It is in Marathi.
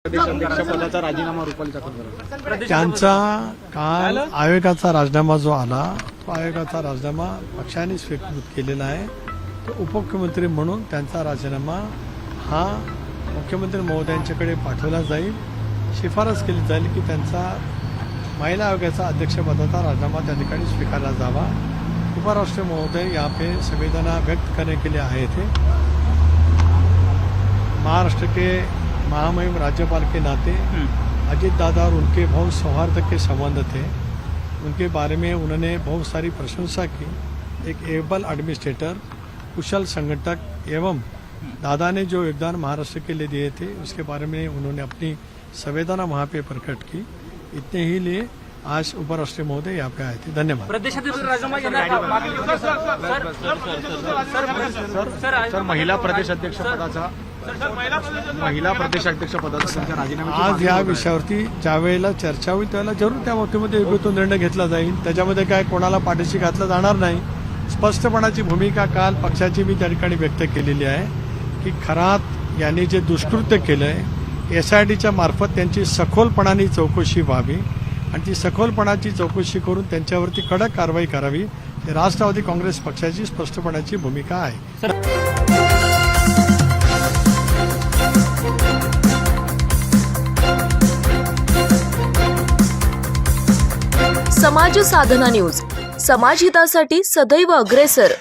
प्रदेशाध्यक्षपदाचा राजीनामा रुपाली चाकणकर त्यांचा काल आयोगाचा राजीनामा जो आला तो आयोगाचा राजीनामा पक्षाने स्वीकृत केलेला आहे. तो उपमुख्यमंत्री म्हणून त्यांचा राजीनामा हा मुख्यमंत्री महोदयांच्याकडे पाठवला जाईल. शिफारस केली जाईल की त्यांचा महिला आयोगाचा अध्यक्षपदाचा राजीनामा त्या ठिकाणी स्वीकारला जावा. उपराष्ट्र महोदय यहाँ पे संवेदना व्यक्त करने के लिए आए थे. महाराष्ट्र के महामहिम राज्यपाल के नाते अजीत दादा और उनके बहुत सौहार्द के संबंध थे. उनके बारे में उन्होंने बहुत सारी प्रशंसा की. एक एबल एडमिनिस्ट्रेटर, कुशल संगठक एवं दादा ने जो योगदान महाराष्ट्र के लिए दिए थे उसके बारे में उन्होंने अपनी संवेदना वहाँ पे प्रकट की. इतने ही लिए आज उपराष्ट्र महोदय यहाँ पे आए थे. धन्यवाद. सर महिला प्रदेशाध्यक्षपदाचा त्यांच्या राजीनाम्याची आज मागणी या होत आहे. विषयावरती ज्या वेळेला चर्चा होईल त्यावेळेला जरूर त्या बाबतीमध्ये योग्य तो निर्णय घेतला जाईल. त्याच्यामध्ये काय कोणाला पाठीशी घातलं जाणार नाही. स्पष्टपणाची भूमिका काल पक्षाची मी त्या ठिकाणी व्यक्त केलेली आहे की खरात यांनी जे दुष्कृत्य केलंय SITच्या मार्फत त्यांची सखोलपणाने चौकशी व्हावी आणि ती सखोलपणाची चौकशी करून त्यांच्यावरती कडक कारवाई करावी. हे राष्ट्रवादी काँग्रेस पक्षाची स्पष्टपणाची भूमिका आहे. समाज साधना न्यूज, समाजहितासाठी सदैव अग्रेसर.